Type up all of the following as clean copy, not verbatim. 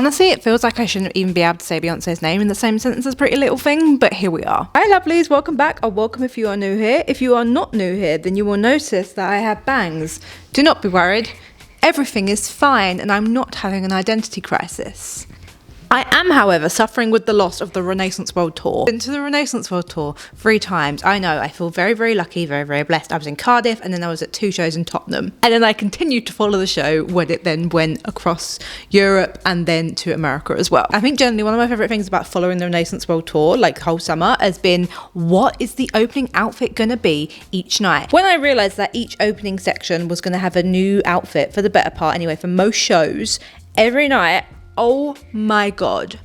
Honestly, it feels like I shouldn't even be able to say Beyonce's name in the same sentence as Pretty Little Thing, but here we are. Hi lovelies, welcome back, or welcome if you are new here. If you are not new here, then you will notice that I have bangs. Do not be worried. Everything is fine and I'm not having an identity crisis. I am, however, suffering with the loss of the Renaissance World Tour. Been to the Renaissance World Tour 3 times. I know, I feel very, very lucky, very, very blessed. I was in Cardiff and then I was at 2 shows in Tottenham. And then I continued to follow the show when it then went across Europe and then to America as well. I think generally one of my favourite things about following the Renaissance World Tour, like the whole summer, has been what is the opening outfit gonna be each night? When I realised that each opening section was gonna have a new outfit for the better part anyway, for most shows, every night, oh my god,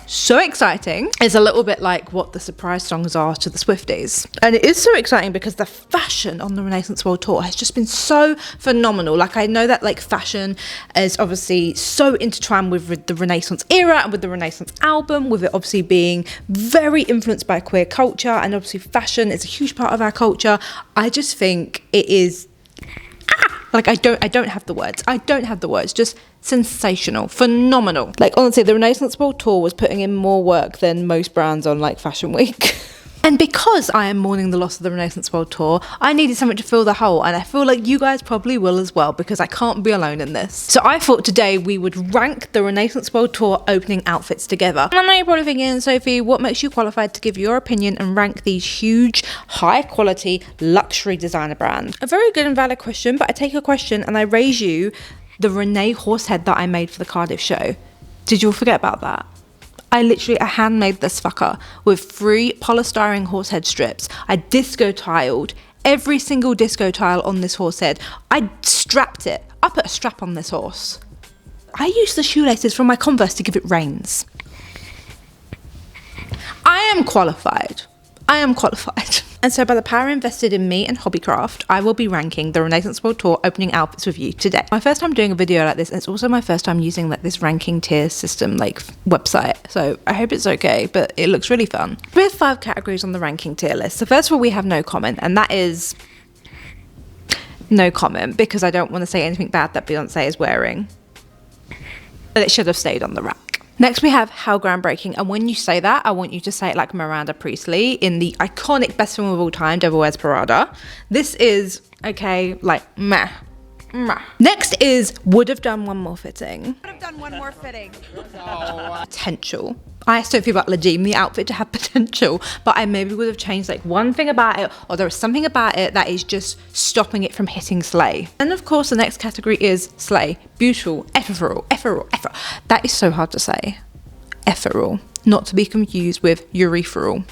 so exciting. It's a little bit like what the surprise songs are to the Swifties, and it is so exciting because the fashion on the Renaissance World Tour has just been so phenomenal. Like, I know that like fashion is obviously so intertwined with the Renaissance era and with the Renaissance album, with it obviously being very influenced by queer culture, and obviously fashion is a huge part of our culture. I just think it is like, I don't have the words. Just sensational, phenomenal. Like, honestly, the Renaissance World Tour was putting in more work than most brands on like Fashion Week. And because I am mourning the loss of the Renaissance World Tour, I needed something to fill the hole, and I feel like you guys probably will as well, because I can't be alone in this. So I thought today we would rank the Renaissance World Tour opening outfits together. And I know you're probably thinking, Sophie, what makes you qualified to give your opinion and rank these huge, high quality, luxury designer brands? A very good and valid question, but I take your question and I raise you the Renee horsehead that I made for the Cardiff show. Did you all forget about that? I handmade this fucker with 3 polystyrene horsehead strips. I disco tiled every single disco tile on this horse head. I strapped it. I put a strap on this horse. I used the shoelaces from my Converse to give it reins. I am qualified. And so by the power invested in me and Hobbycraft, I will be ranking the Renaissance World Tour opening outfits with you today. My first time doing a video like this, and it's also my first time using like this ranking tier system like website. So I hope it's okay, but it looks really fun. We have 5 categories on the ranking tier list. So first of all, we have no comment, and that is no comment because I don't want to say anything bad that Beyonce is wearing. But it should have stayed on the rack. Next, we have how groundbreaking, and when you say that, I want you to say it like Miranda Priestley in the iconic best film of all time, Devil Wears Prada. This is, okay, like, meh. Next is would have done one more fitting. Potential. I asked Sophie about deem the outfit to have potential, but I maybe would have changed like one thing about it, or there is something about it that is just stopping it from hitting slay. And of course the next category is slay. Beautiful, ethereal. That is so hard to say. Ethereal, not to be confused with urethral.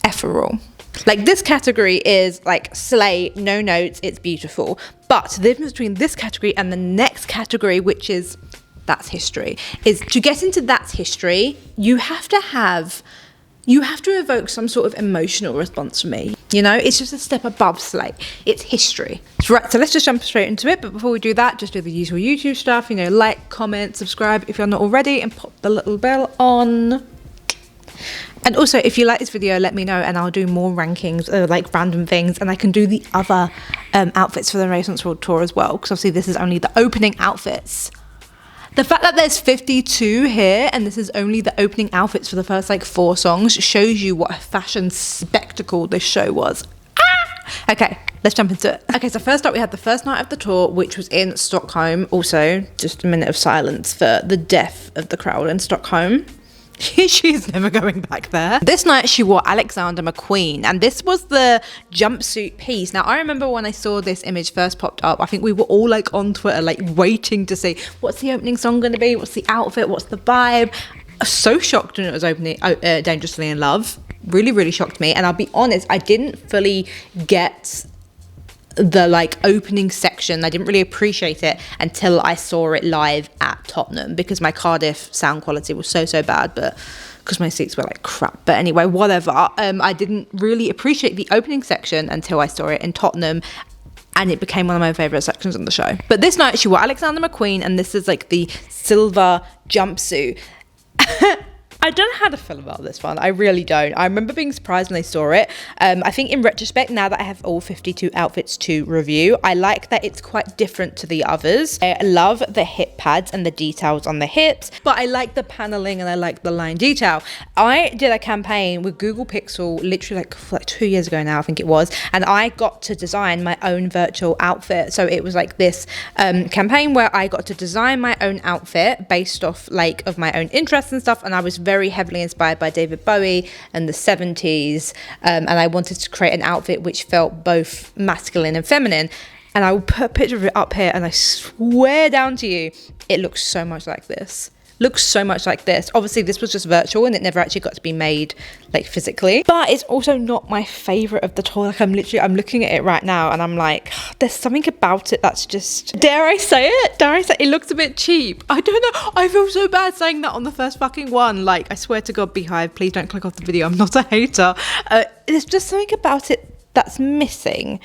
Ethereal. Like, this category is like slay, no notes, it's beautiful. But the difference between this category and the next category, which is that's history, is to get into that's history, you have to evoke some sort of emotional response from me. You know, it's just a step above slay. It's history. Right, so let's just jump straight into it. But before we do that, just do the usual YouTube stuff, you know, like, comment, subscribe if you're not already, and pop the little bell on. And also, if you like this video, let me know and I'll do more rankings of like random things, and I can do the other outfits for the Renaissance World Tour as well, because obviously this is only the opening outfits. The fact that there's 52 here and this is only the opening outfits for the first like 4 songs shows you what a fashion spectacle this show was. Okay, let's jump into it. Okay, so first up we had the first night of the tour, which was in Stockholm. Also, just a minute of silence for the death of the crowd in Stockholm. She's never going back there. This night she wore Alexander McQueen, and this was the jumpsuit piece. Now I remember when I saw this image first popped up, I think we were all like on Twitter like waiting to see what's the opening song going to be, what's the outfit, what's the vibe. I was so shocked when it was opening Dangerously in Love. Really shocked me, and I'll be honest, I didn't fully get the like opening section. I didn't really appreciate it until I saw it live at Tottenham, because my Cardiff sound quality was so bad, but because my seats were like crap. But anyway, whatever. I didn't really appreciate the opening section until I saw it in Tottenham, and it became one of my favorite sections on the show. But this night she wore Alexander McQueen, and this is like the silver jumpsuit. I don't know how to feel about this one. I really don't. I remember being surprised when I saw it. I think in retrospect, now that I have all 52 outfits to review, I like that it's quite different to the others. I love the hip pads and the details on the hips, but I like the paneling and I like the line detail. I did a campaign with Google Pixel literally like 2 years ago now, I think it was, and I got to design my own virtual outfit. So it was like this campaign where I got to design my own outfit based off like of my own interests and stuff, and I was very heavily inspired by David Bowie and the 70s, and I wanted to create an outfit which felt both masculine and feminine. And I will put a picture of it up here, and I swear down to you, it looks so much like this. Looks so much like this. Obviously this was just virtual and it never actually got to be made like physically, but it's also not my favorite of the tour. Like I'm looking at it right now and I'm like, there's something about it that's just, dare I say it looks a bit cheap. I don't know, I feel so bad saying that on the first fucking one. Like, I swear to God, Beehive, please don't click off the video, I'm not a hater. There's just something about it that's missing.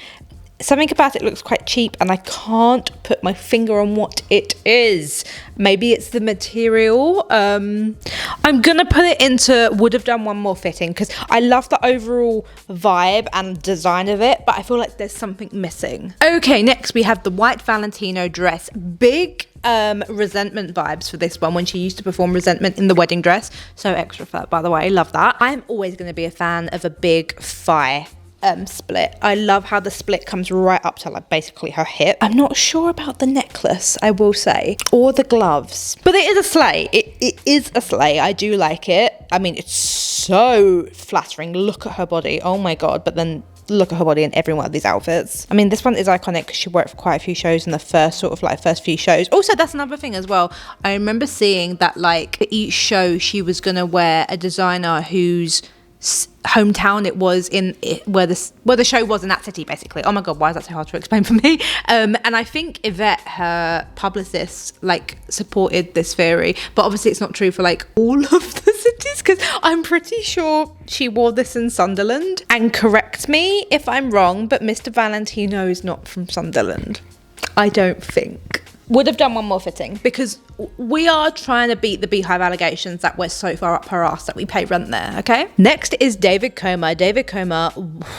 Something about it looks quite cheap and I can't put my finger on what it is. Maybe it's the material. I'm gonna put it into would have done one more fitting because I love the overall vibe and design of it, but I feel like there's something missing. Okay, next we have the white Valentino dress. Big resentment vibes for this one when she used to perform Resentment in the wedding dress. So extra fat, by the way, love that. I'm always gonna be a fan of a big thigh split. I love how the split comes right up to like basically her hip. I'm not sure about the necklace, I will say, or the gloves, but it is a slay. It is a slay. I do like it. I mean, it's so flattering. Look at her body, oh my God. But then look at her body in every one of these outfits. I mean, this one is iconic because she wore it for quite a few shows in the first few shows. Also, that's another thing as well. I remember seeing that like for each show she was gonna wear a designer whose hometown it was in where the show was in that city, basically. Oh my God, why is that so hard to explain for me? And I think Yvette, her publicist, like supported this theory, but obviously it's not true for like all of the cities because I'm pretty sure she wore this in Sunderland. And correct me if I'm wrong, but Mr. Valentino is not from Sunderland, I don't think. Would have done one more fitting because we are trying to beat the Beehive allegations that we're so far up her ass that we pay rent there, okay? Next is David Comer. David Comer,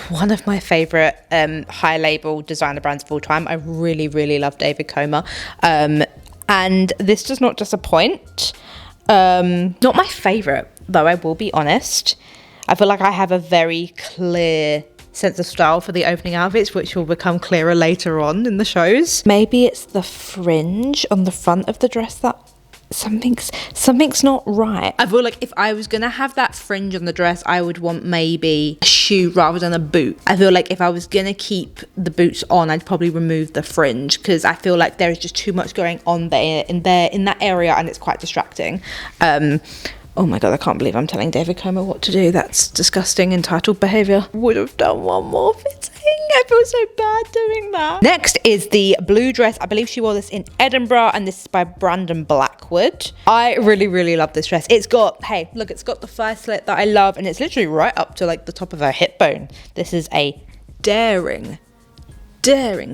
one of my favorite high label designer brands of all time. I really, really love David Comer. And this does not disappoint. Not my favorite, though, I will be honest. I feel like I have a very clear sense of style for the opening outfits, which will become clearer later on in the shows. Maybe it's the fringe on the front of the dress that something's not right. I feel like if I was gonna have that fringe on the dress, I would want maybe a shoe rather than a boot. I feel like if I was gonna keep the boots on, I'd probably remove the fringe because I feel like there is just too much going on there in that area and it's quite distracting. Oh my God, I can't believe I'm telling David Comer what to do. That's disgusting, entitled behaviour. Would have done one more fitting. I feel so bad doing that. Next is the blue dress. I believe she wore this in Edinburgh and this is by Brandon Blackwood. I really, really love this dress. It's got, hey, look, it's got the thigh slit that I love and it's literally right up to like the top of her hip bone. This is a daring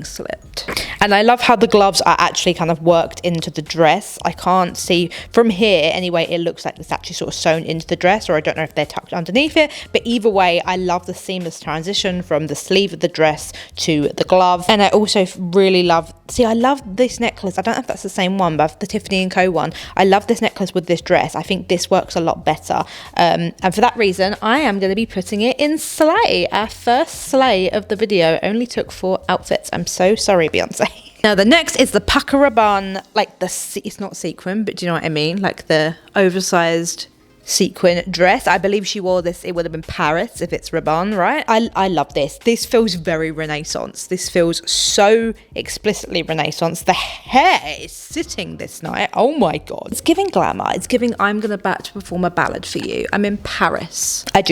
slit. And I love how the gloves are actually kind of worked into the dress. I can't see from here anyway, it looks like it's actually sort of sewn into the dress, or I don't know if they're tucked underneath it, but either way I love the seamless transition from the sleeve of the dress to the glove. And I also really love, I love this necklace. I don't know if that's the same one, but the Tiffany & Co one. I love this necklace with this dress. I think this works a lot better, and for that reason I am going to be putting it in slay. Our first slay of the video only took 4 outfits. I'm so sorry, Beyonce. Now the next is the pucker rabanne, like it's not sequin, but do you know what I mean? Like the oversized sequin dress. I believe she wore this, it would have been Paris if it's rabanne, right? I love this. This feels very Renaissance. This feels so explicitly Renaissance. The hair is sitting this night. Oh my God. It's giving glamour. It's giving I'm gonna back to perform a ballad for you. I'm in Paris. I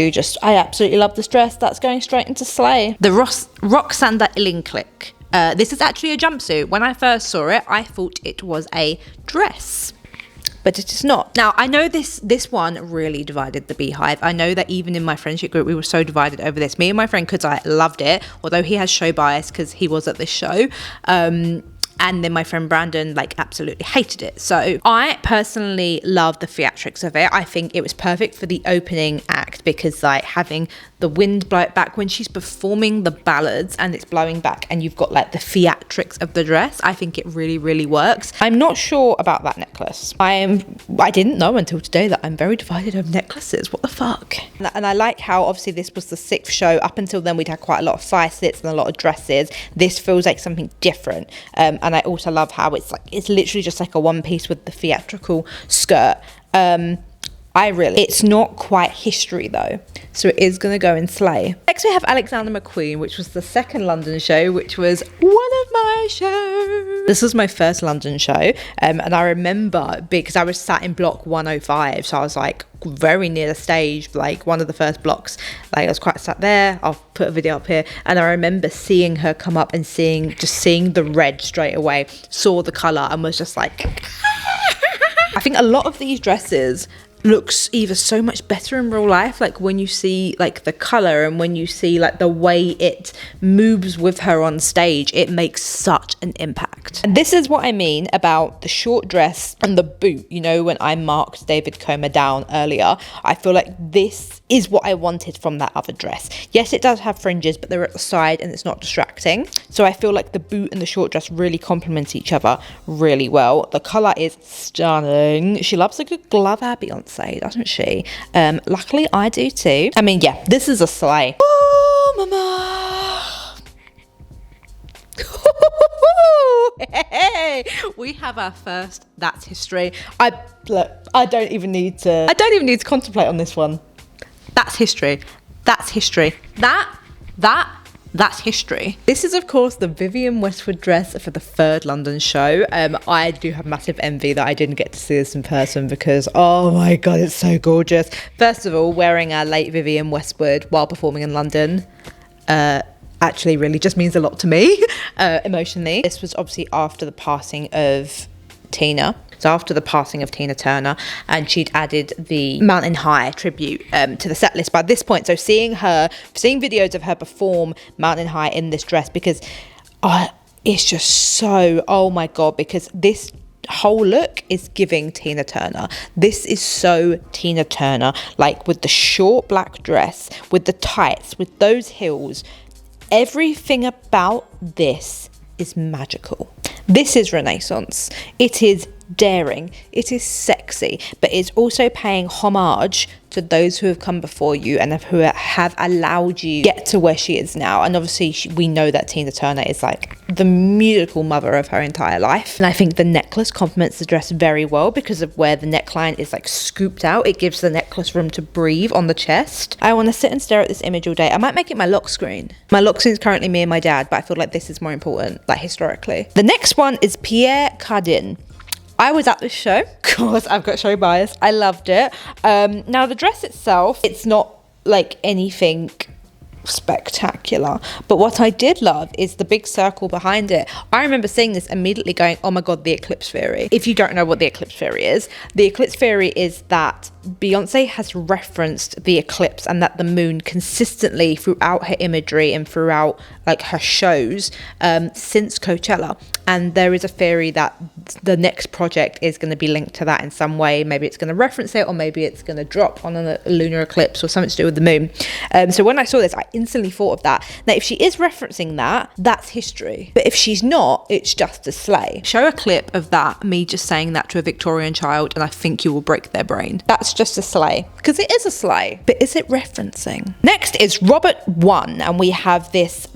absolutely love this dress. That's going straight into slay. The Roxanda Illinklick. This is actually a jumpsuit. When I first saw it, I thought it was a dress, but it is not. Now, I know this one really divided the Beehive. I know that even in my friendship group, we were so divided over this. Me and my friend Kudzai loved it, although he has show bias because he was at this show. And then my friend Brandon like absolutely hated it. So I personally love the theatrics of it. I think it was perfect for the opening act because like having the wind blow it back when she's performing the ballads and it's blowing back and you've got like the theatrics of the dress. I think it really, really works. I'm not sure about that necklace. I didn't know until today that I'm very divided over necklaces. What the fuck? And I like how obviously this was the 6th show. Up until then we'd had quite a lot of facets and a lot of dresses. This feels like something different. And I also love how it's literally just like a one piece with the theatrical skirt. It's not quite history though, so it is going to go in slay. Next we have Alexander McQueen, which was the 2nd London show, which was one of my shows. This was my first London show, and I remember because I was sat in block 105, so I was like very near the stage, like one of the first blocks. Like I was quite sat there. I'll put a video up here, and I remember seeing her come up and seeing the red straight away, saw the colour and was just like I think a lot of these dresses looks either so much better in real life, like when you see like the color and when you see like the way it moves with her on stage, it makes such an impact. And this is what I mean about the short dress and the boot. You know, when I marked David Comer down earlier, I feel like this is what I wanted from that other dress. Yes, it does have fringes, but they're at the side and it's not distracting. So I feel like the boot and the short dress really complement each other really well. The color is stunning. She loves a good glove, Beyoncé, doesn't she? Luckily I do too. I mean, yeah, this is a slay. Oh mama. Hey, we have our first That's History. I don't even need to contemplate on this one. That's history. That's history. That's history. This is, of course, the Vivienne Westwood dress for the 3rd London show. I do have massive envy that I didn't get to see this in person because, oh my God, it's so gorgeous. First of all, wearing a late Vivienne Westwood while performing in London actually really just means a lot to me emotionally. This was obviously after the passing of Tina. So after the passing of Tina Turner, and she'd added the Mountain High tribute to the set list by this point. So seeing videos of her perform Mountain High in this dress, because it's just so, oh my God, because this whole look is giving Tina Turner. This is so Tina Turner, like with the short black dress, with the tights, with those heels. Everything about this is magical. This is Renaissance. It is daring, it is sexy, but it's also paying homage to those who have come before you and who have allowed you get to where she is now. And obviously we know that Tina Turner is like the musical mother of her entire life, and I think the necklace complements the dress very well because of where the neckline is like scooped out. It gives the necklace room to breathe on the chest. I want to sit and stare at this image all day. I might make it my lock screen. My lock screen is currently me and my dad, but I feel like this is more important, like historically. The next one is Pierre Cardin. I was at this show. Of course, I've got show bias. I loved it. Now, the dress itself, it's not like anything spectacular, but what I did love is the big circle behind it. I remember seeing this immediately going, oh my God, the eclipse theory. If you don't know what the eclipse theory is that Beyonce has referenced the eclipse and that the moon consistently throughout her imagery and throughout like her shows since Coachella. And there is a theory that the next project is going to be linked to that in some way. Maybe it's going to reference it, or maybe it's going to drop on a lunar eclipse or something to do with the moon. So when I saw this, I instantly thought of that. Now, if she is referencing that, that's history. But if she's not, it's just a slay. Show a clip of that, me just saying that to a Victorian child, and I think you will break their brain. That's just a slay. Because it is a slay. But is it referencing? Next is Robert 1, and we have this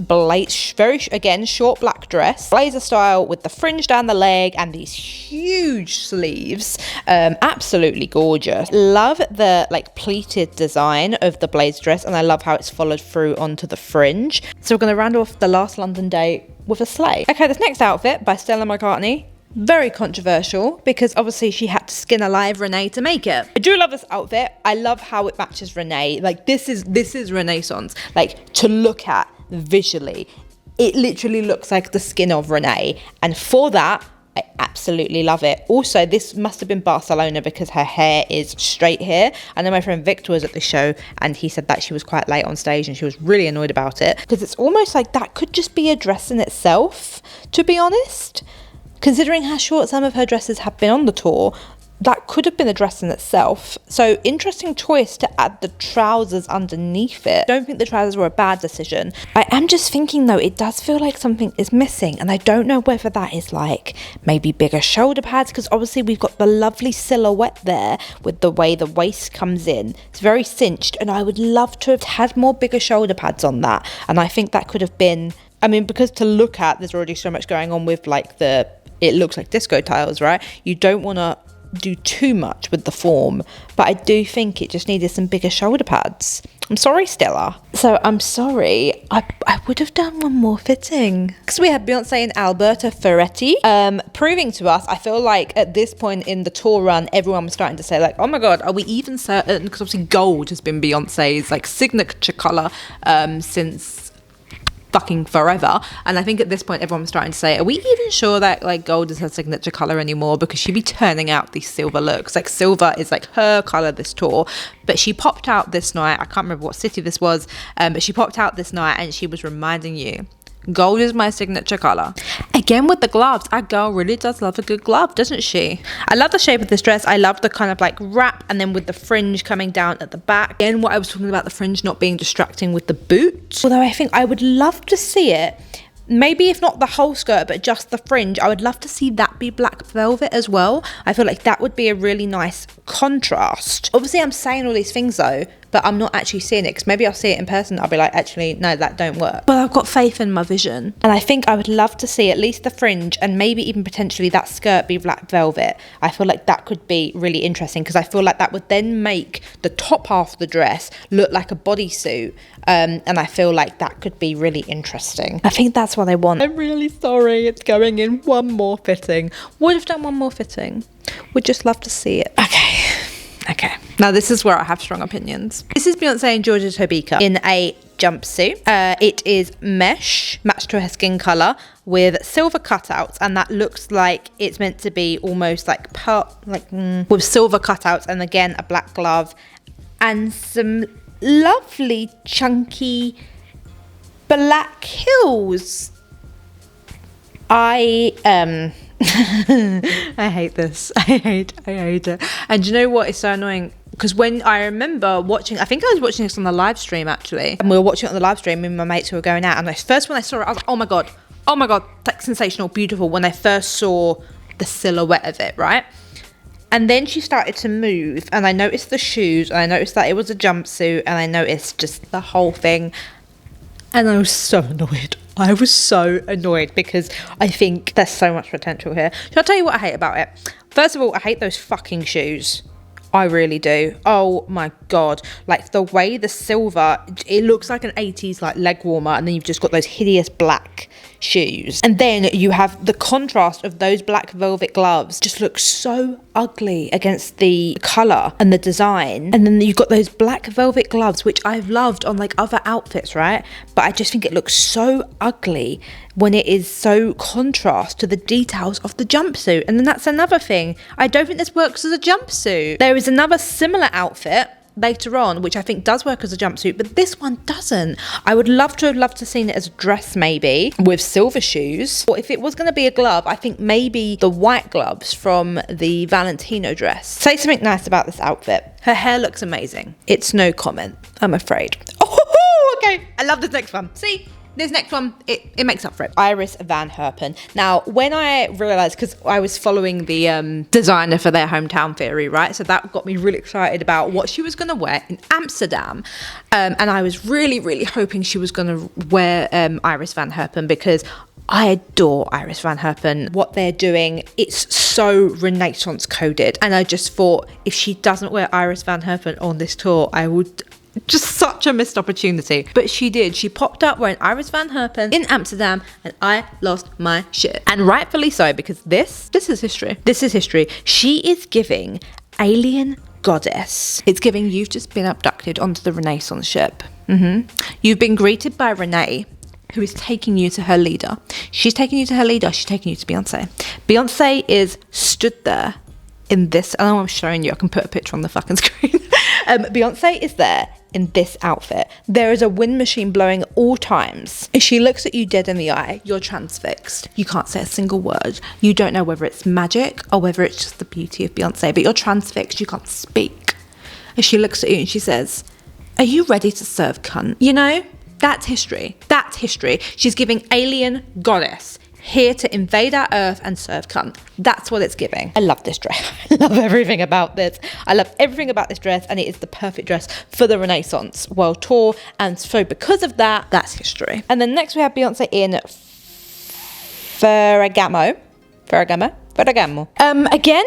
again, short black dress, blazer style with the fringe down the leg and these huge sleeves. Absolutely gorgeous. Love the like pleated design of the blazer dress, and I love how it's followed through onto the fringe. So we're going to round off the last London day with a slay. Okay, this next outfit by Stella McCartney, very controversial because obviously she had to skin alive Renee to make it. I do love this outfit. I love how it matches Renee. Like this is Renaissance. Like to look at visually, it literally looks like the skin of Renee, and for that I absolutely love it. Also, this must have been Barcelona because her hair is straight here. I know my friend Victor was at the show and he said that she was quite late on stage and she was really annoyed about it because it's almost like that could just be a dress in itself, to be honest. Considering how short some of her dresses have been on the tour, that could have been a dress in itself. So interesting choice to add the trousers underneath it. Don't think the trousers were a bad decision. I am just thinking though, it does feel like something is missing, and I don't know whether that is like maybe bigger shoulder pads, because obviously we've got the lovely silhouette there with the way the waist comes in. It's very cinched, and I would love to have had more bigger shoulder pads on that. And I think that could have been, I mean, because to look at, there's already so much going on with like it looks like disco tiles, right? You don't want to do too much with the form, but I do think it just needed some bigger shoulder pads. I'm sorry, Stella. So I'm sorry, I would have done one more fitting. Because we have Beyonce and Alberto Ferretti proving to us, I feel like at this point in the tour run, everyone was starting to say like, oh my god, are we even certain? Because obviously gold has been Beyonce's like signature colour since fucking forever, and I think at this point everyone was starting to say, are we even sure that like gold is her signature color anymore, because she'd be turning out these silver looks. Like silver is like her color this tour, but she popped out this night, I can't remember what city this was, but she popped out this night and she was reminding you, gold is my signature color. Again with the gloves, our girl really does love a good glove, doesn't she? I love the shape of this dress. I love the kind of like wrap, and then with the fringe coming down at the back. Again, what I was talking about, the fringe not being distracting with the boot. Although I think I would love to see it, maybe if not the whole skirt, but just the fringe, I would love to see that be black velvet as well. I feel like that would be a really nice contrast. Obviously I'm saying all these things though, but I'm not actually seeing it, because maybe I'll see it in person, I'll be like, actually no, that don't work. But I've got faith in my vision, and I think I would love to see at least the fringe, and maybe even potentially that skirt be black velvet. I feel like that could be really interesting, because I feel like that would then make the top half of the dress look like a bodysuit, and I feel like that could be really interesting. I think that's what I want. I'm really sorry, it's going in one more fitting. Would have done one more fitting. Would just love to see it. Okay, now this is where I have strong opinions. This is Beyonce and Georgia Tobika in a jumpsuit. It is mesh, matched to her skin color, with silver cutouts, and that looks like it's meant to be almost like with silver cutouts, and again a black glove and some lovely chunky black heels. I hate this. I hate it. And you know what is so annoying? Because when I remember watching, I think I was watching this on the live stream actually, and we were watching it on the live stream with my mates who were going out, and when I saw it, I was like, oh my god, like sensational, beautiful, when I first saw the silhouette of it, right? And then she started to move, and I noticed the shoes, and I noticed that it was a jumpsuit, and I noticed just the whole thing, and I was so annoyed. I was so annoyed, because I think there's so much potential here. Shall I tell you what I hate about it? First of all, I hate those fucking shoes. I really do. Oh my god, like the way the silver, it looks like an 80s like leg warmer, and then you've just got those hideous black shoes, and then you have the contrast of those black velvet gloves, just looks so ugly against the color and the design. And then you've got those black velvet gloves, which I've loved on like other outfits, right? But I just think it looks so ugly when it is so contrast to the details of the jumpsuit. And then that's another thing, I don't think this works as a jumpsuit. There is another similar outfit later on which I think does work as a jumpsuit, but this one doesn't. I would love to have seen it as a dress, maybe with silver shoes, or if it was going to be a glove, I think maybe the white gloves from the Valentino dress. Say something nice about this outfit. Her hair looks amazing. It's no comment, I'm afraid. Oh, okay, I love this next one. See, this next one, it makes up for it. Iris Van Herpen. Now, when I realised, because I was following the designer for their hometown theory, right? So that got me really excited about what she was going to wear in Amsterdam. And I was really, really hoping she was going to wear Iris Van Herpen, because I adore Iris Van Herpen. What they're doing, it's so Renaissance coded. And I just thought, if she doesn't wear Iris Van Herpen on this tour, I would... just such a missed opportunity. But she did. She popped up wearing Iris Van Herpen in Amsterdam, and I lost my shit. And rightfully so, because this is history. This is history. She is giving alien goddess. It's giving you've just been abducted onto the Renaissance ship. You've been greeted by Renee, who is taking you to her leader. She's taking you to her leader. She's taking you to Beyonce. Beyonce is stood there in this. I know I'm showing you. I can put a picture on the fucking screen. Beyonce is there in this outfit. There is a wind machine blowing at all times. If she looks at you dead in the eye, you're transfixed. You can't say a single word. You don't know whether it's magic or whether it's just the beauty of Beyonce, but you're transfixed. You can't speak. If she looks at you and she says, "Are you ready to serve, cunt?" You know, that's history. That's history. She's giving alien goddess, here to invade our earth and serve cunt. That's what it's giving. I love this dress. I love everything about this. I love everything about this dress, and it is the perfect dress for the Renaissance World Tour. And so because of that, that's history. And then next we have Beyonce in Ferragamo. Again,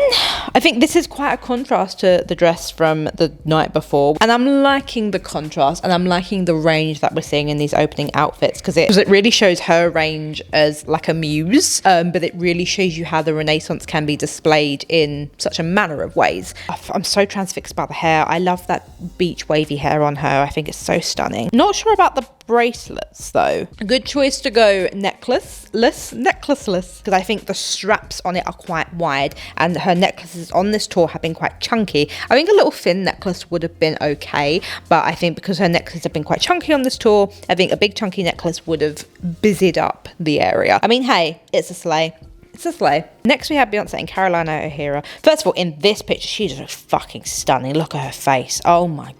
I think this is quite a contrast to the dress from the night before, and I'm liking the contrast, and I'm liking the range that we're seeing in these opening outfits, because it really shows her range as like a muse, but it really shows you how the Renaissance can be displayed in such a manner of ways. I'm so transfixed by the hair. I love that beach wavy hair on her. I think it's so stunning. Not sure about the bracelets though. A good choice to go necklaceless, because I think the straps on it are quite wide, and her necklaces on this tour have been quite chunky. I think a little thin necklace would have been okay, but I think because her necklaces have been quite chunky on this tour, I think a big chunky necklace would have busied up the area. I mean, hey, it's a sleigh. It's a sleigh. Next we have Beyonce and Carolina O'Hara. First of all, in this picture, she just looks fucking stunning. Look at her face. Oh my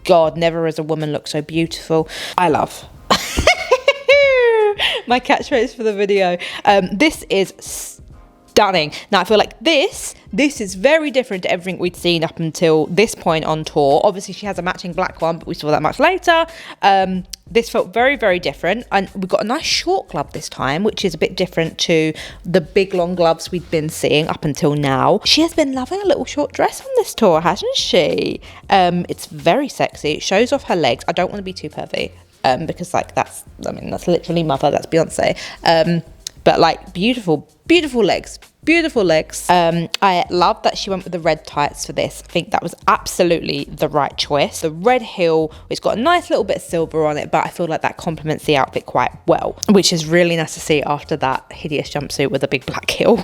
God, never has a woman looked so beautiful. I love. My catchphrase for the video. This is stunning. Now I feel like this is very different to everything we'd seen up until this point on tour. Obviously she has a matching black one, but we saw that much later. This felt very, very different, and we got a nice short glove this time, which is a bit different to the big long gloves we'd been seeing up until now. She has been loving a little short dress on this tour, hasn't she? It's very sexy. It shows off her legs. I don't want to be too pervy, because like that's literally mother, that's Beyonce. But like beautiful legs. I love that she went with the red tights for this. I think that was absolutely the right choice. The red heel, it's got a nice little bit of silver on it, but I feel like that complements the outfit quite well, which is really nice to see after that hideous jumpsuit with a big black heel.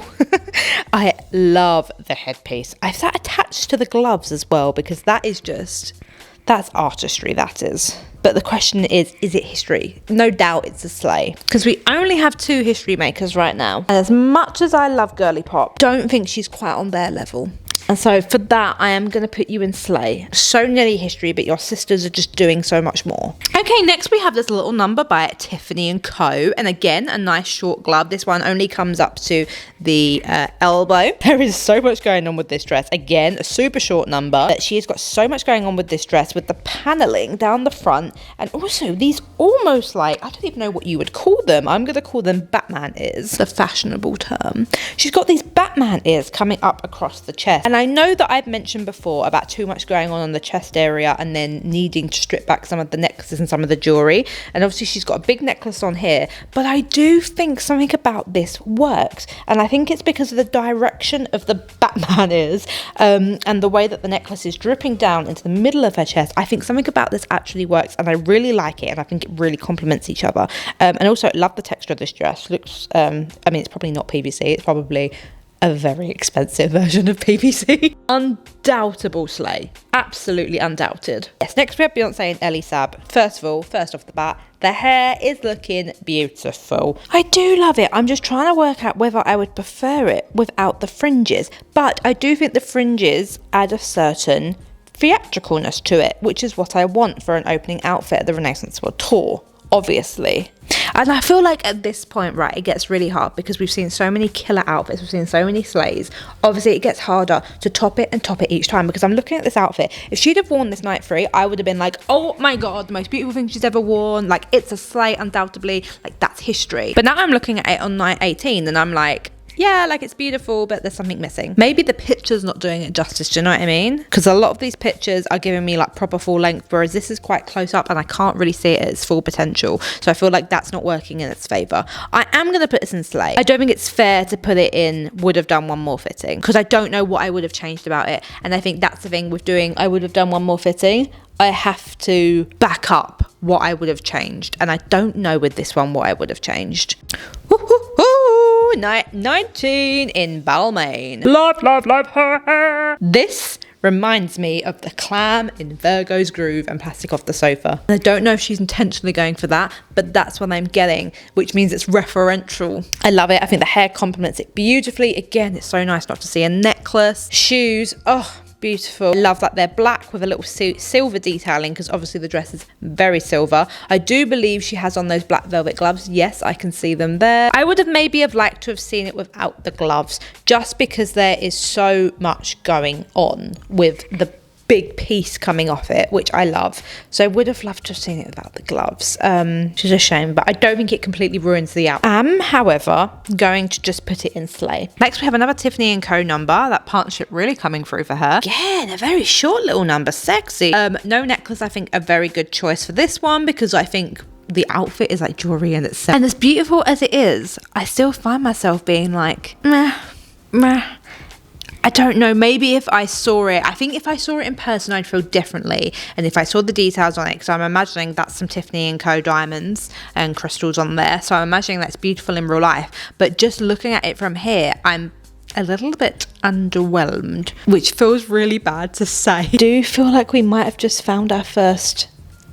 I love the headpiece. I've that attached to the gloves as well, because that's artistry, that is. But the question is it history? No doubt it's a sleigh, because we only have 2 history makers right now. And as much as I love girly pop, don't think she's quite on their level. And so for that, I am going to put you in sleigh. So nearly history, but your sisters are just doing so much more. Okay, next we have this little number by Tiffany & Co. And again, a nice short glove. This one only comes up to the elbow. There is so much going on with this dress. Again, a super short number. But she has got so much going on with this dress, with the paneling down the front. And also these almost like, I don't even know what you would call them. I'm going to call them Batman ears, the fashionable term. She's got these Batman ears coming up across the chest. And I know that I've mentioned before about too much going on the chest area and then needing to strip back some of the necklaces and some of the jewelry. And obviously she's got a big necklace on here, but I do think something about this works. And I think it's because of the direction of the Batman ears, and the way that the necklace is dripping down into the middle of her chest. I think something about this actually works, and I really like it, and I think it really complements each other. And also love the texture of this dress. Looks, I mean, it's probably not PVC, it's probably a very expensive version of PVC. Undoubtable sleigh. Absolutely undoubted. Yes, next we have Beyonce and Ellie Saab. First off the bat, the hair is looking beautiful. I do love it. I'm just trying to work out whether I would prefer it without the fringes. But I do think the fringes add a certain theatricalness to it, which is what I want for an opening outfit at the Renaissance World Tour, obviously. And I feel like at this point, right, it gets really hard because we've seen so many killer outfits, we've seen so many sleighs. Obviously, it gets harder to top it each time, because I'm looking at this outfit. If she'd have worn this night 3, I would have been like, oh my God, the most beautiful thing she's ever worn. Like, it's a sleigh, undoubtedly. Like, that's history. But now I'm looking at it on night 18 and I'm like, yeah, like it's beautiful, but there's something missing. Maybe the picture's not doing it justice, do you know what I mean? Because a lot of these pictures are giving me like proper full length, whereas this is quite close up and I can't really see it at its full potential. So I feel like that's not working in its favour. I am going to put this in sleigh. I don't think it's fair to put it in would have done one more fitting, because I don't know what I would have changed about it. And I think that's the thing with doing I would have done one more fitting. I have to back up what I would have changed. And I don't know with this one what I would have changed. Night 19 in Balmain. Love her hair. This reminds me of the clam in Virgo's Groove and Plastic Off the Sofa. And I don't know if she's intentionally going for that, but that's what I'm getting, which means it's referential. I love it. I think the hair complements it beautifully. Again, it's so nice not to see a necklace. Shoes, oh, beautiful. I love that they're black with a little silver detailing, because obviously the dress is very silver. I do believe she has on those black velvet gloves. Yes, I can see them there. I would have maybe liked to have seen it without the gloves, just because there is so much going on with the big piece coming off it, which I love. So I would have loved to have seen it without the gloves, which is a shame, but I don't think it completely ruins the outfit. However, going to just put it in Slay. Next we have another Tiffany & Co number. That partnership really coming through for her. Again, a very short little number, sexy. No necklace, I think a very good choice for this one, because I think the outfit is like jewelry in itself. And as beautiful as it is, I still find myself being like, meh, meh. I don't know, maybe if I saw it, I think if I saw it in person, I'd feel differently. And if I saw the details on it, because I'm imagining that's some Tiffany & Co diamonds and crystals on there. So I'm imagining that's beautiful in real life. But just looking at it from here, I'm a little bit underwhelmed, which feels really bad to say. I do feel like we might have just found our first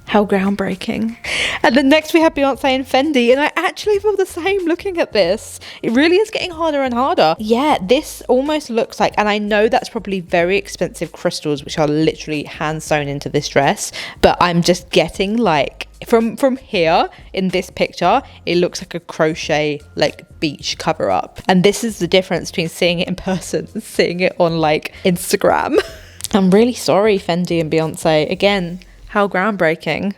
how groundbreaking. And then next we have Beyoncé and Fendi, and I actually feel the same looking at this. It really is getting harder and harder. Yeah, this almost looks like, and I know that's probably very expensive crystals, which are literally hand sewn into this dress, but I'm just getting like, from here in this picture, it looks like a crochet like beach cover up. And this is the difference between seeing it in person and seeing it on like Instagram. I'm really sorry, Fendi and Beyoncé. Again, how groundbreaking.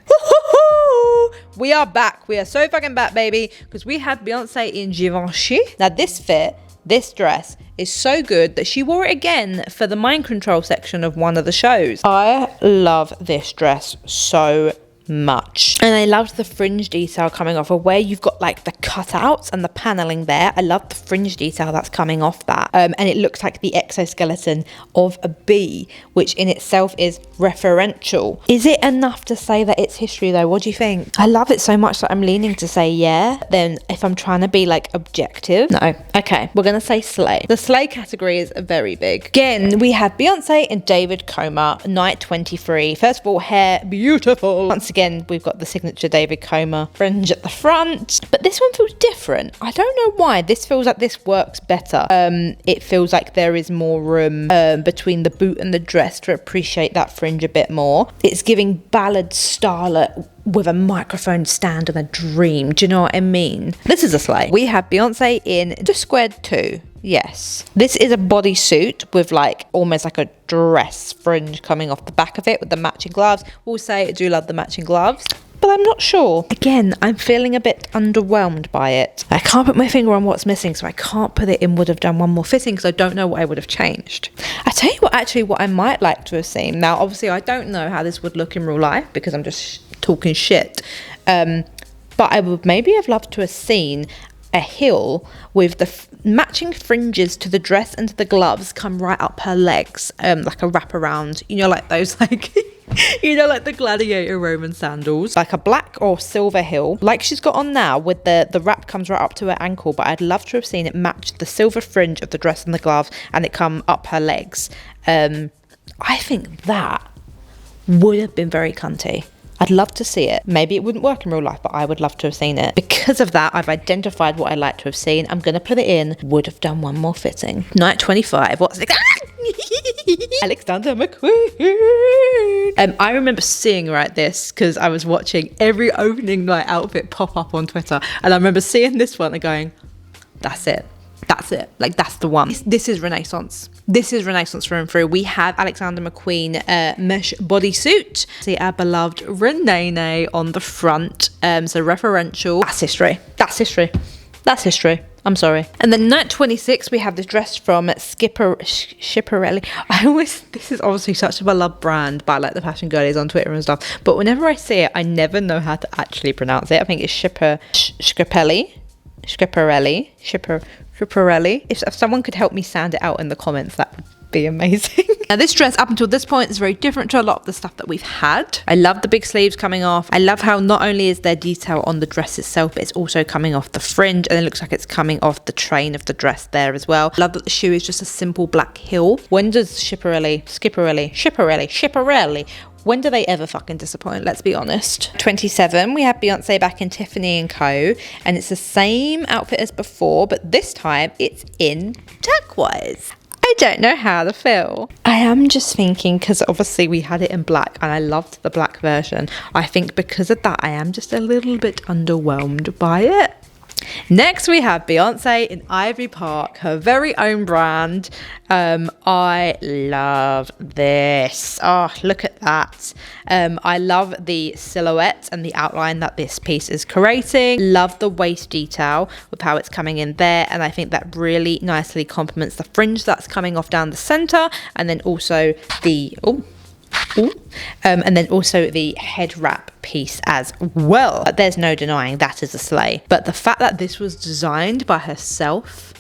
We are back. We are so fucking back, baby, because we have Beyoncé in Givenchy. Now this fit, this dress is so good that she wore it again for the mind control section of one of the shows. I love this dress so much, and I loved the fringe detail coming off, or where you've got like the cutouts and the paneling there. I love the fringe detail that's coming off that, and it looks like the exoskeleton of a bee, which in itself is referential. Is it enough to say that it's history though? What do you think? I love it so much that I'm leaning to say yeah. Then if I'm trying to be like objective, no. Okay, we're gonna say slay. The slay category is very big. Again, we have Beyoncé and David Comer, night 23. First of all, hair beautiful. Once again, we've got the signature David Comer fringe at the front, but this one feels different. I don't know why. This feels like this works better. It feels like there is more room between the boot and the dress to appreciate that fringe a bit more. It's giving ballad starlet with a microphone stand and a dream. Do you know what I mean? This is a slay. We have Beyoncé in just squared 2. Yes. This is a bodysuit with like almost like a dress fringe coming off the back of it with the matching gloves. We'll say I do love the matching gloves, but I'm not sure. Again, I'm feeling a bit underwhelmed by it. I can't put my finger on what's missing, so I can't put it in would have done one more fitting, because I don't know what I would have changed. I tell you what, actually, what I might like to have seen. Now, obviously, I don't know how this would look in real life because I'm just talking shit. But I would maybe have loved to have seen a heel with the matching fringes to the dress and to the gloves come right up her legs, like a wraparound, you know, like those like you know, like the gladiator Roman sandals, like a black or silver heel like she's got on now, with the wrap comes right up to her ankle, but I'd love to have seen it match the silver fringe of the dress and the gloves and it come up her legs. I think that would have been very cunty. I'd love to see it. Maybe it wouldn't work in real life, but I would love to have seen it. Because of that, I've identified what I'd like to have seen. I'm going to put it in. Would have done one more fitting. Night 25. What's it? Alexander McQueen. I remember seeing this because I was watching every opening night outfit pop up on Twitter. And I remember seeing this one and going, that's it. That's it. Like, that's the one. This is Renaissance. This is Renaissance through and through. We have Alexander McQueen mesh bodysuit. See our beloved Renee on the front. So referential. That's history. That's history. That's history. I'm sorry. And then night 26, we have this dress from Schipperelli. This is obviously such a beloved brand by like the fashion girlies on Twitter and stuff. But whenever I see it, I never know how to actually pronounce it. I think it's Schipperelli. If someone could help me sound it out in the comments, that would be amazing. Now this dress up until this point is very different to a lot of the stuff that we've had. I love the big sleeves coming off. I love how not only is there detail on the dress itself, but it's also coming off the fringe, and it looks like it's coming off the train of the dress there as well. Love that the shoe is just a simple black heel. When does Schipperelli, when do they ever fucking disappoint? Let's be honest. 27, we have Beyonce back in Tiffany & Co. And it's the same outfit as before, but this time it's in turquoise. I don't know how to feel. I am just thinking, because obviously we had it in black and I loved the black version. I think because of that, I am just a little bit underwhelmed by it. Next we have Beyonce in Ivory Park, her very own brand. I love this. Oh, look at that. I love the silhouette and the outline that this piece is creating. Love the waist detail with how it's coming in there, and I think that really nicely complements the fringe that's coming off down the center, and then also the and then also the head wrap piece as well. There's no denying that is a slay. But the fact that this was designed by herself,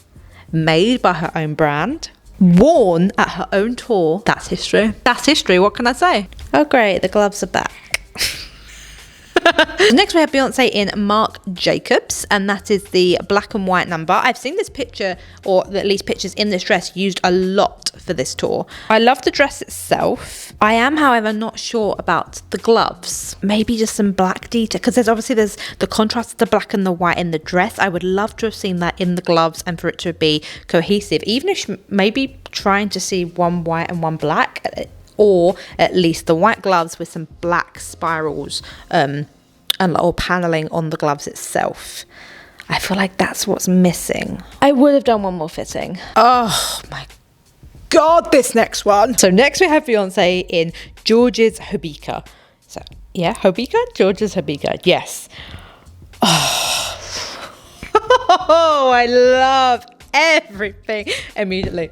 made by her own brand, worn at her own tour, that's history. That's history, what can I say? Oh great, the gloves are back. Next we have Beyonce in Marc Jacobs, and that is the black and white number. I've seen this picture, or at least pictures in this dress, used a lot for this tour. I love the dress itself. I am, however, not sure about the gloves. Maybe just some black detail, because there's the contrast of the black and the white in the dress. I would love to have seen that in the gloves and for it to be cohesive, even if maybe trying to see one white and one black, or at least the white gloves with some black spirals or paneling on the gloves itself. I feel like that's what's missing. I would have done one more fitting. Oh my god, this next one. So next we have Beyonce in George's Hobika. So yeah, Hobika? George's Hobika, yes. Oh, I love everything immediately.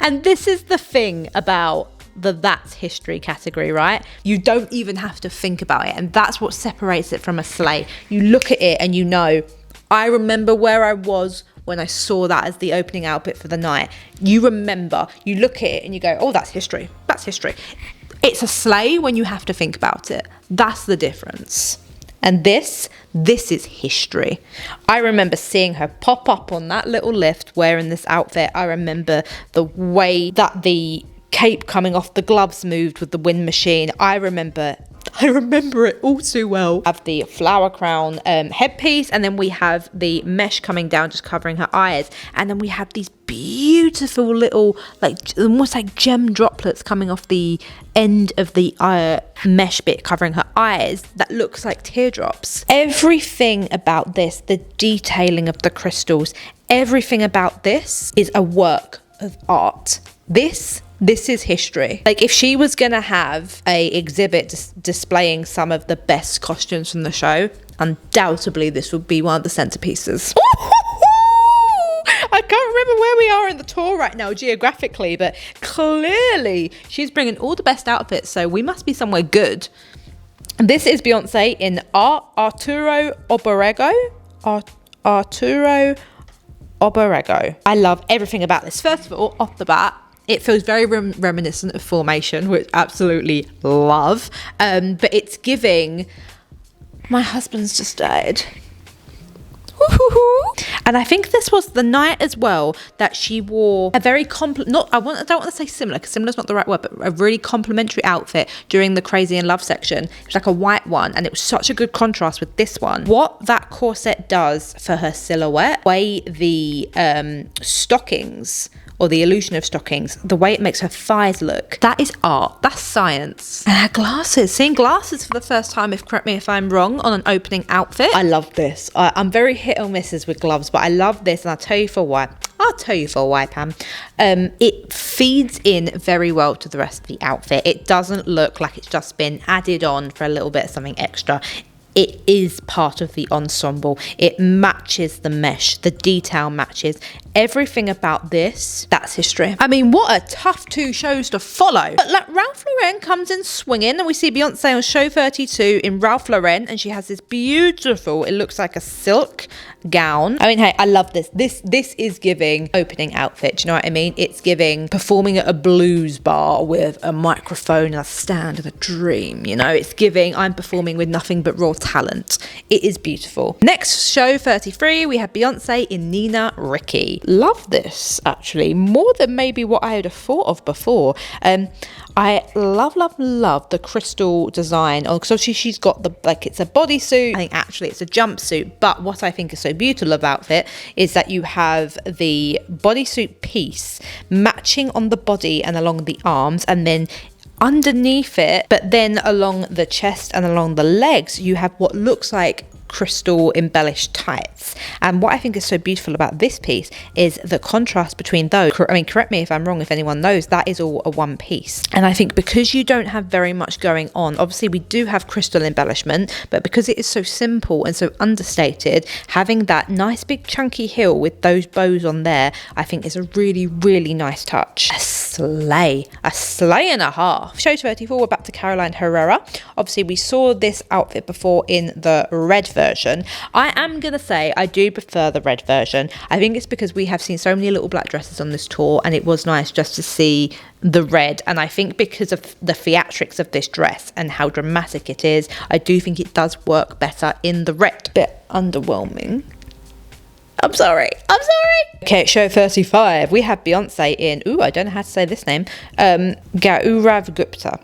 And this is the thing about that's history category, right? You don't even have to think about it, and that's what separates it from a slay. You look at it and you know, I remember where I was when I saw that as the opening outfit for the night. You remember, you look at it and you go, oh, that's history. That's history. It's a slay when you have to think about it. That's the difference. And this is history. I remember seeing her pop up on that little lift wearing this outfit. I remember the way that the cape coming off the gloves moved with the wind machine. I remember it all too well. Have the flower crown headpiece, and then we have the mesh coming down just covering her eyes, and then we have these beautiful little almost like gem droplets coming off the end of the mesh bit covering her eyes that looks like teardrops. Everything about this, the detailing of the crystals, everything about this is a work of art. This is history. Like, if she was gonna have a exhibit displaying some of the best costumes from the show, undoubtedly this would be one of the centerpieces. I can't remember where we are in the tour right now geographically, but clearly she's bringing all the best outfits, so we must be somewhere good. This is Beyonce in Arturo Oborego. Arturo Oborego. I love everything about this. First of all, off the bat, it feels very reminiscent of Formation, which I absolutely love. But it's giving, my husband's just died. And I think this was the night as well that she wore a very I don't want to say similar, because similar is not the right word, but a really complimentary outfit during the Crazy in Love section. It was like a white one, and it was such a good contrast with this one. What that corset does for her silhouette, the way the stockings, or the illusion of stockings, the way it makes her thighs look, that is art, that's science. And her glasses, seeing glasses for the first time, correct me if I'm wrong, on an opening outfit. I love this. I'm very hit or misses with gloves, but I love this, and I'll tell you for why. Pam. It feeds in very well to the rest of the outfit. It doesn't look like it's just been added on for a little bit of something extra. It is part of the ensemble. It matches the mesh. The detail matches. Everything about this, that's history. I mean, what a tough 2 shows to follow. But like, Ralph Lauren comes in swinging, and we see Beyonce on show 32 in Ralph Lauren, and she has this beautiful, it looks like a silk gown. I mean, hey, I love this. This is giving opening outfit. Do you know what I mean? It's giving performing at a blues bar with a microphone and a stand and a dream. You know, it's giving I'm performing with nothing but raw talent. It is beautiful. Next show 33, we have Beyonce in Nina Ricci. Love this actually, more than maybe what I would have thought of before. I love the crystal design. Oh, because obviously she's got the, like, it's a bodysuit. I think actually it's a jumpsuit. But what I think is so beautiful about it is that you have the bodysuit piece matching on the body and along the arms, and then underneath it, but then along the chest and along the legs, you have what looks like crystal embellished tights. And what I think is so beautiful about this piece is the contrast between those. I mean, correct me if I'm wrong, if anyone knows, that is all a one piece. And I think because you don't have very much going on, obviously we do have crystal embellishment, but because it is so simple and so understated, having that nice big chunky heel with those bows on there, I think is a really, really nice touch. A slay and a half. Show 34, we're back to Caroline Herrera. Obviously we saw this outfit before in the red version. I am gonna say I do prefer the red version. I think it's because we have seen so many little black dresses on this tour, and it was nice just to see the red. And I think because of the theatrics of this dress and how dramatic it is, I do think it does work better in the red. Bit underwhelming. I'm sorry. Okay, show 35. We have Beyonce in, I don't know how to say this name, Gaurav Gupta,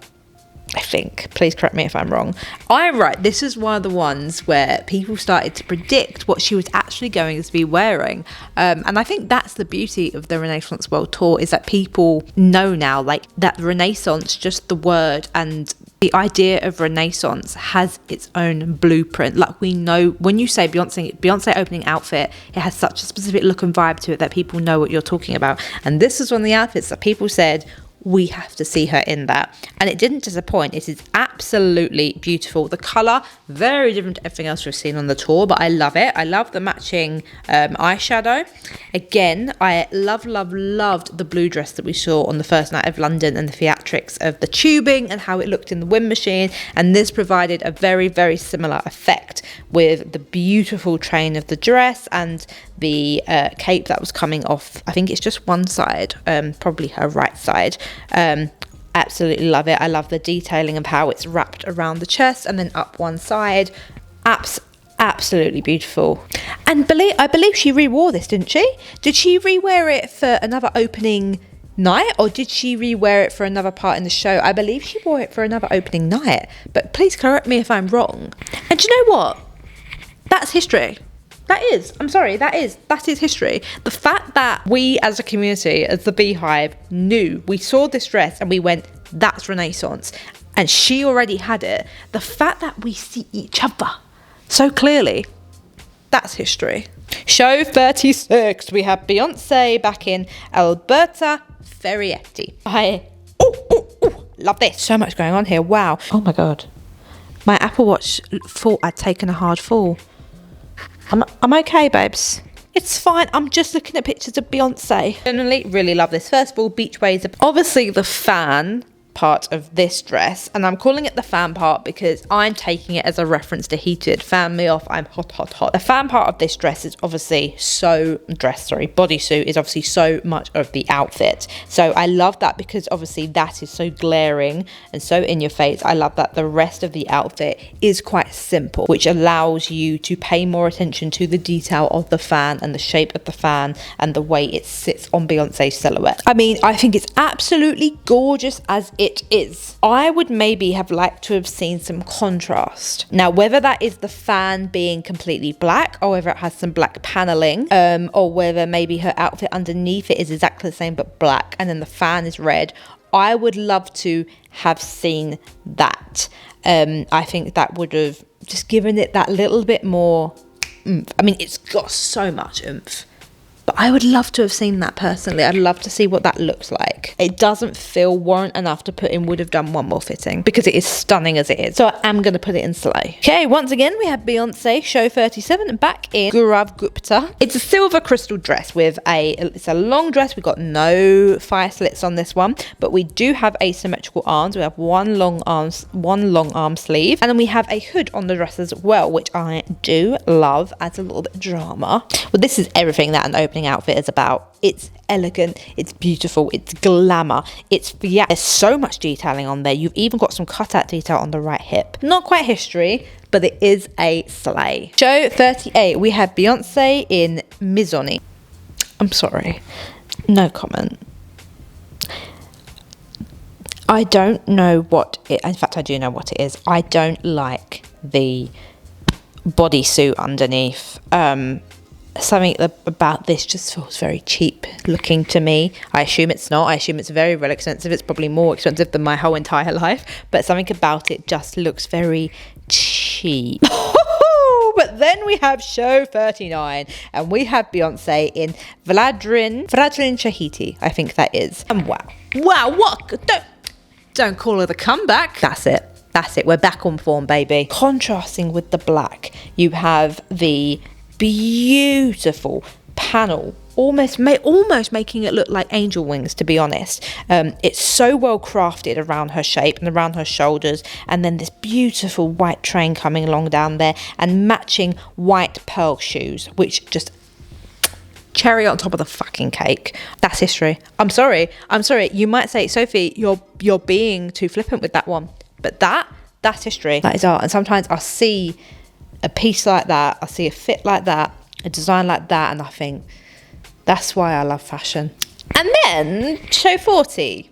I think. Please correct me if I'm wrong. I'm right. This is one of the ones where people started to predict what she was actually going to be wearing. And I think that's the beauty of the Renaissance World Tour, is that people know now, like, that Renaissance, just the word and the idea of Renaissance has its own blueprint. Like, we know when you say Beyonce opening outfit, it has such a specific look and vibe to it that people know what you're talking about. And this is one of the outfits that people said, we have to see her in that. And it didn't disappoint. It is absolutely beautiful. The colour, very different to everything else we've seen on the tour, but I love it. I love the matching eyeshadow. Again, I loved the blue dress that we saw on the first night of London, and the theatrics of the tubing and how it looked in the wind machine. And this provided a very, very similar effect with the beautiful train of the dress and the cape that was coming off. I think it's just one side, probably her right side. Absolutely love it. I love the detailing of how it's wrapped around the chest and then up one side. Absolutely beautiful. And I believe she re-wore this, didn't she? Did she re-wear it for another opening night, or did she re-wear it for another part in the show? I believe she wore it for another opening night, but please correct me if I'm wrong. And do you know what? That's history. That is history. The fact that we as a community, as the Beehive, knew, we saw this dress and we went, that's Renaissance, and she already had it. The fact that we see each other so clearly, that's history. Show 36, we have Beyonce back in Alberta Ferrietti. Love this. So much going on here. Wow. Oh my God. My Apple Watch thought I'd taken a hard fall. I'm okay, babes. It's fine. I'm just looking at pictures of Beyonce. Generally, really love this. First of all, beach waves. Obviously, the fan part of this dress, and I'm calling it the fan part because I'm taking it as a reference to Heated. Fan me off, I'm hot. The fan part of this dress is obviously bodysuit is obviously so much of the outfit. So I love that because obviously that is so glaring and so in your face. I love that the rest of the outfit is quite simple, which allows you to pay more attention to the detail of the fan and the shape of the fan and the way it sits on Beyonce's silhouette. I mean, I think it's absolutely gorgeous as it is. I would maybe have liked to have seen some contrast. Now, whether that is the fan being completely black or whether it has some black paneling, or whether maybe her outfit underneath it is exactly the same but black and then the fan is red, I would love to have seen that. I think that would have just given it that little bit more oomph. I mean, it's got so much oomph. But I would love to have seen that personally. I'd love to see what that looks like. It doesn't feel warrant enough to put in would have done one more fitting because it is stunning as it is. So I am going to put it in Slay. Okay, once again, we have Beyoncé, show 37, back in Gaurav Gupta. It's a silver crystal dress with it's a long dress. We've got no fire slits on this one, but we do have asymmetrical arms. We have one long arm sleeve, and then we have a hood on the dress as well, which I do love, adds a little bit of drama. Well, this is everything that an opening outfit is about. It's elegant, it's beautiful, it's glamour, there's so much detailing on there. You've even got some cutout detail on the right hip. Not quite history, but it is a slay. Show 38, we have Beyoncé in Mizoni. I'm sorry, no comment. I don't know what it, in fact I do know what it is. I don't like the bodysuit underneath. Something about this just feels very cheap looking to me. I assume it's not. I assume it's very, very expensive. It's probably more expensive than my whole entire life. But something about it just looks very cheap. But then we have show 39. And we have Beyoncé in Vladrin Shahiti, I think that is. And wow. Wow, what? Don't call it a comeback. That's it. That's it. We're back on form, baby. Contrasting with the black, you have the beautiful panel, almost making it look like angel wings, to be honest. It's so well crafted around her shape and around her shoulders, and then this beautiful white train coming along down there and matching white pearl shoes, which just cherry on top of the fucking cake. That's history. I'm sorry, you might say, Sophie, you're being too flippant with that one, but that's history. That is art. And sometimes I'll see a piece like that, I see a fit like that, a design like that, and I think that's why I love fashion. And then show 40.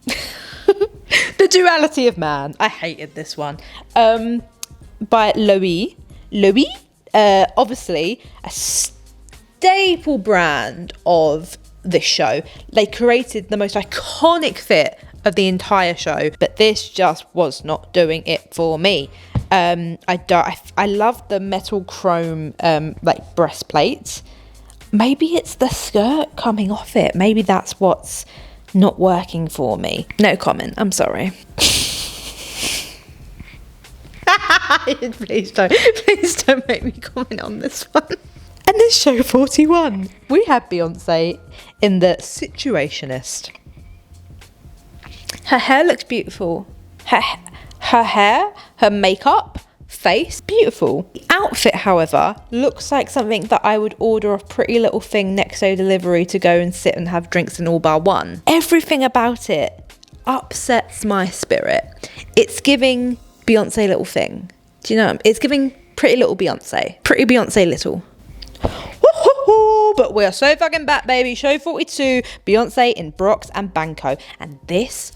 The duality of man. I hated this one. By Louis. Obviously a staple brand of this show. They created the most iconic fit of the entire show, but this just was not doing it for me. I love the metal chrome like breastplate. Maybe it's the skirt coming off it. Maybe that's what's not working for me. No comment. I'm sorry. Please don't make me comment on this one. And this show 41, we have Beyoncé in the Situationist. Her hair looks beautiful. Her hair, her makeup, face, beautiful. The outfit, however, looks like something that I would order a Pretty Little Thing next day delivery to go and sit and have drinks in all bar one. Everything about it upsets my spirit. It's giving Beyoncé Little Thing. Do you know? It's giving Pretty Little Beyoncé. Pretty Beyoncé Little. But we are so fucking back, baby. Show 42, Beyoncé in Brox and Banco. And this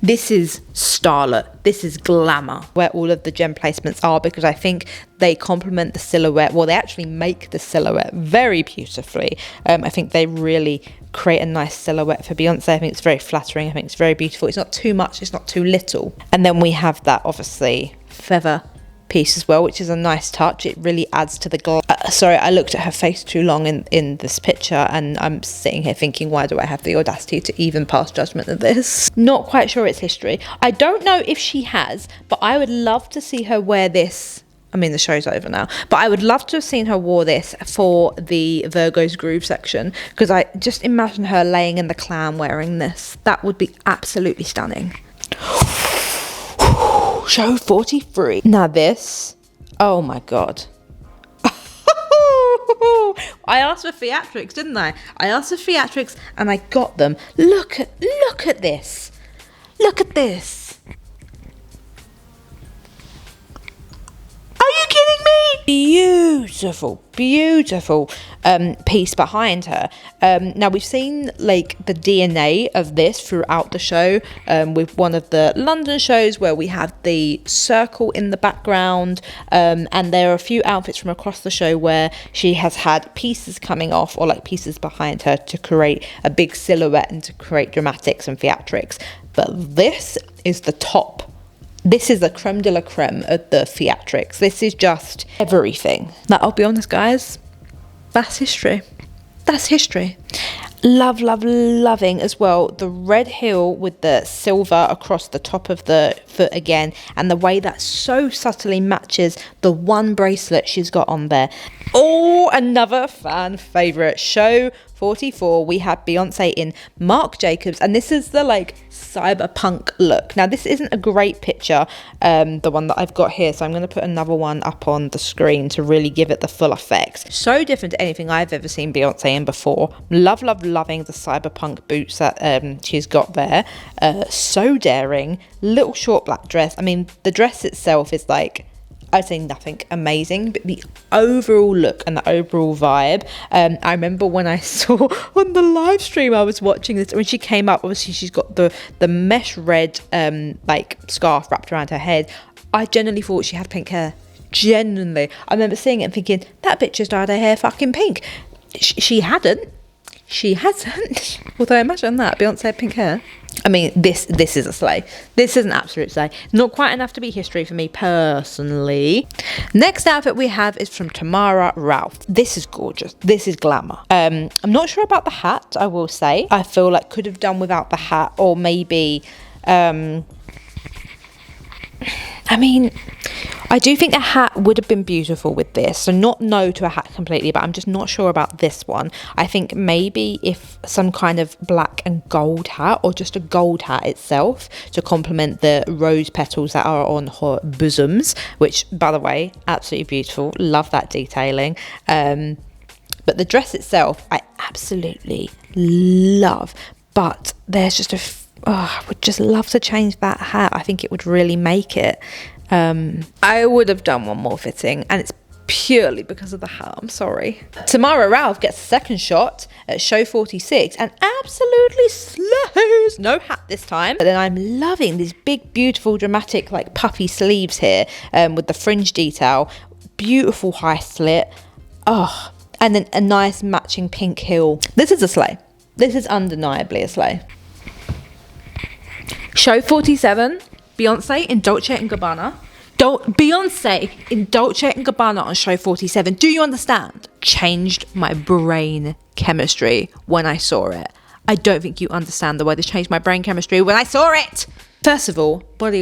is starlet, this is glamour, where all of the gem placements are, because I think they complement the silhouette. Well, they actually make the silhouette very beautifully. I think they really create a nice silhouette for Beyonce. I think it's very flattering. I think it's very beautiful. It's not too much, it's not too little. And then we have that, obviously, feather piece as well, which is a nice touch. It really adds to the glow. Sorry, I looked at her face too long in this picture, and I'm sitting here thinking, why do I have the audacity to even pass judgment of this? Not quite sure it's history. I don't know if she has, but I would love to see her wear this. I mean, the show's over now, but I would love to have seen her wear this for the Virgo's Groove section, because I just imagine her laying in the clown wearing this. That would be absolutely stunning. Show 43. Now this, oh my god. I asked for theatrics, didn't I? I asked for theatrics and I got them. Look at this. Look at this. Are you kidding me? Beautiful piece behind her. Now we've seen like the DNA of this throughout the show, with one of the London shows where we have the circle in the background, and there are a few outfits from across the show where she has had pieces coming off or like pieces behind her to create a big silhouette and to create dramatics and theatrics. But this is the top. This is the creme de la creme of the theatrics. This is just everything. Now, I'll be honest, guys, That's history. That's history. Loving as well the red heel with the silver across the top of the foot again, and the way that so subtly matches the one bracelet she's got on there. Oh, another fan favorite. Show 44, we have Beyonce in Marc Jacobs, and this is the like cyberpunk look. Now this isn't a great picture, the one that I've got here, so I'm going to put another one up on the screen to really give it the full effect. So different to anything I've ever seen Beyonce in before. Loving the cyberpunk boots that she's got there. So daring. Little short black dress. I mean, the dress itself is like, I'd say nothing amazing, but the overall look and the overall vibe. I remember when I saw on the live stream I was watching this, when she came up, obviously she's got the mesh red like scarf wrapped around her head. I genuinely thought she had pink hair. Genuinely. I remember seeing it and thinking, that bitch just dyed her hair fucking pink. She hadn't. She hasn't. Although imagine that, Beyonce had pink hair. I mean, this is a slay. This is an absolute slay. Not quite enough to be history for me personally. Next outfit we have is from Tamara Ralph. This is gorgeous. This is glamour. I'm not sure about the hat, I will say. I feel like could have done without the hat, or maybe I mean, I do think a hat would have been beautiful with this. So not no to a hat completely, but I'm just not sure about this one. I think maybe if some kind of black and gold hat, or just a gold hat itself to complement the rose petals that are on her bosoms, which, by the way, absolutely beautiful. Love that detailing. But the dress itself, I absolutely love. But there's just I would just love to change that hat. I think it would really make it. I would have done one more fitting, and it's purely because of the hat. I'm sorry. Tamara Ralph gets a second shot at show 46 and absolutely slays. No hat this time. But then I'm loving these big, beautiful, dramatic, like puffy sleeves here with the fringe detail. Beautiful high slit. Oh, and then a nice matching pink heel. This is a slay. This is undeniably a slay. Show 47, Beyonce in Dolce & Gabbana. Beyonce in Dolce & Gabbana on show 47. Do you understand? Changed my brain chemistry when I saw it. I don't think you understand the way this changed my brain chemistry when I saw it. First of all, body.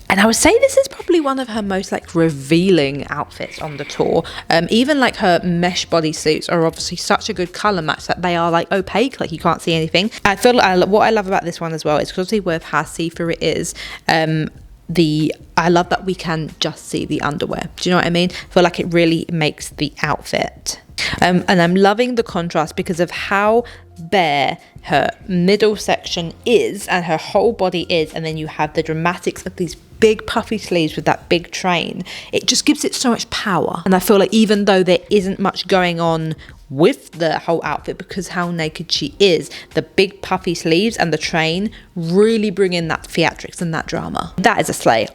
And I would say this is probably one of her most like revealing outfits on the tour. Even like her mesh bodysuits are obviously such a good colour match that they are like opaque, like you can't see anything. I feel like what I love about this one as well is because obviously with how see-through it is, I love that we can just see the underwear. Do you know what I mean? I feel like it really makes the outfit. And I'm loving the contrast because of how bare her middle section is and her whole body is, and then you have the dramatics of these big puffy sleeves with that big train. It just gives it so much power. And I feel like even though there isn't much going on with the whole outfit because how naked she is, the big puffy sleeves and the train really bring in that theatrics and that drama. That is a slay.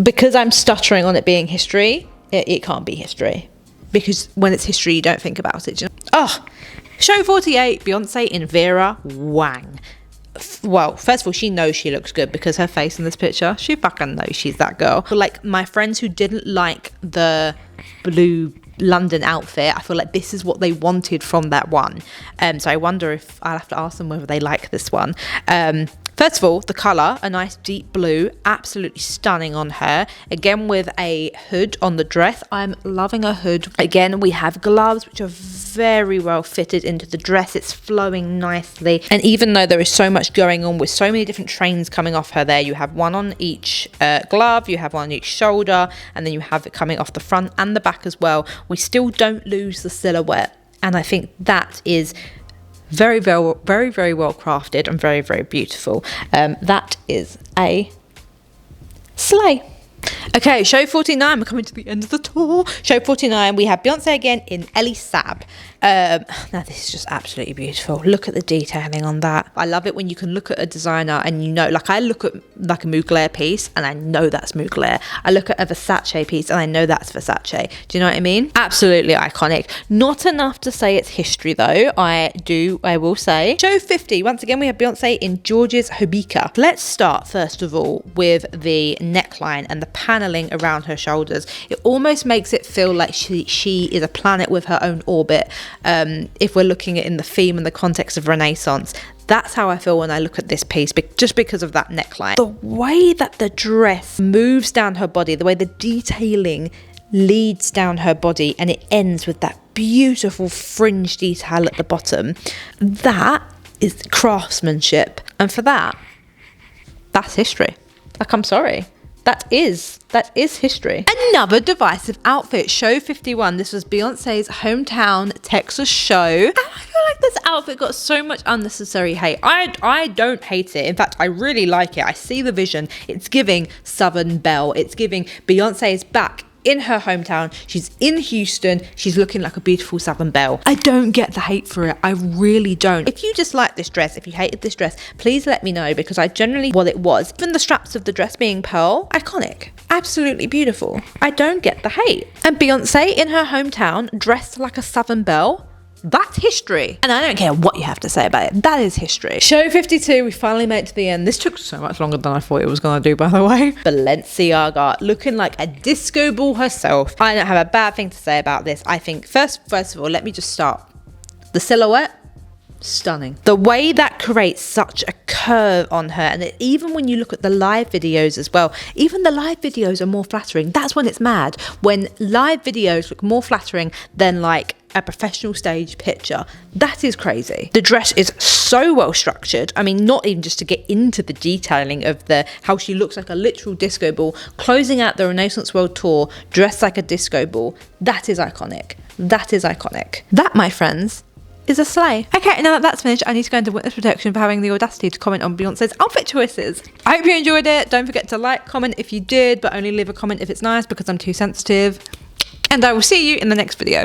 Because I'm stuttering on it being history, it can't be history, because when it's history you don't think about it. Show 48, Beyonce in Vera Wang. Well, first of all, she knows she looks good because her face in this picture, she fucking knows she's that girl. But like my friends who didn't like the blue London outfit, I feel like this is what they wanted from that one. So I wonder if I'll have to ask them whether they like this one. First of all, the colour, a nice deep blue, absolutely stunning on her. Again, with a hood on the dress. I'm loving a hood. Again, we have gloves, which are very well fitted into the dress. It's flowing nicely. And even though there is so much going on with so many different trains coming off her there, you have one on each glove, you have one on each shoulder, and then you have it coming off the front and the back as well. We still don't lose the silhouette. And I think that is very well crafted and very, very beautiful. That is a slay. Okay, show 49, we're coming to the end of the tour. Show 49, we have Beyonce again in Ellie Saab. Now this is just absolutely beautiful. Look at the detailing on that. I love it when you can look at a designer and you know, like I look at like a Mugler piece and I know that's Mugler. I look at a Versace piece and I know that's Versace. Do you know what I mean? Absolutely iconic. Not enough to say it's history though. I will say. Show 50, once again we have Beyonce in George's Hobika. Let's start first of all with the neckline and the pattern paneling around her shoulders. It almost makes it feel like she is a planet with her own orbit. If we're looking at in the theme and the context of Renaissance, that's how I feel when I look at this piece, just because of that neckline. The way that the dress moves down her body, the way the detailing leads down her body and it ends with that beautiful fringe detail at the bottom, that is craftsmanship. And for that, that's history. Like, I'm sorry. That is history. Another divisive outfit, show 51. This was Beyonce's hometown Texas show. And I feel like this outfit got so much unnecessary hate. I don't hate it. In fact, I really like it. I see the vision. It's giving Southern Belle. It's giving Beyonce is back in her hometown. She's in Houston. She's looking like a beautiful Southern Belle. I don't get the hate for it. I really don't. If you just like this dress, if you hated this dress, please let me know, because I generally, what it was, even the straps of the dress being pearl, iconic. Absolutely beautiful. I don't get the hate. And Beyonce in her hometown dressed like a Southern Belle, that's history. And I don't care what you have to say about it. That is history. Show 52, we finally made it to the end. This took so much longer than I thought it was going to do, by the way. Balenciaga, looking like a disco ball herself. I don't have a bad thing to say about this. I think, first of all, let me just start. The silhouette, stunning. The way that creates such a curve on her, and even when you look at the live videos as well, even the live videos are more flattering. That's when it's mad, when live videos look more flattering than like a professional stage picture. That is crazy. The dress is so well structured. I mean, not even just to get into the detailing of how she looks like a literal disco ball, closing out the Renaissance World Tour dressed like a disco ball. That is iconic. That is iconic. That, my friends, is a slay. Okay, now that that's finished, I need to go into witness protection for having the audacity to comment on Beyonce's outfit choices. I hope you enjoyed it. Don't forget to like, comment if you did, but only leave a comment if it's nice, because I'm too sensitive. And I will see you in the next video.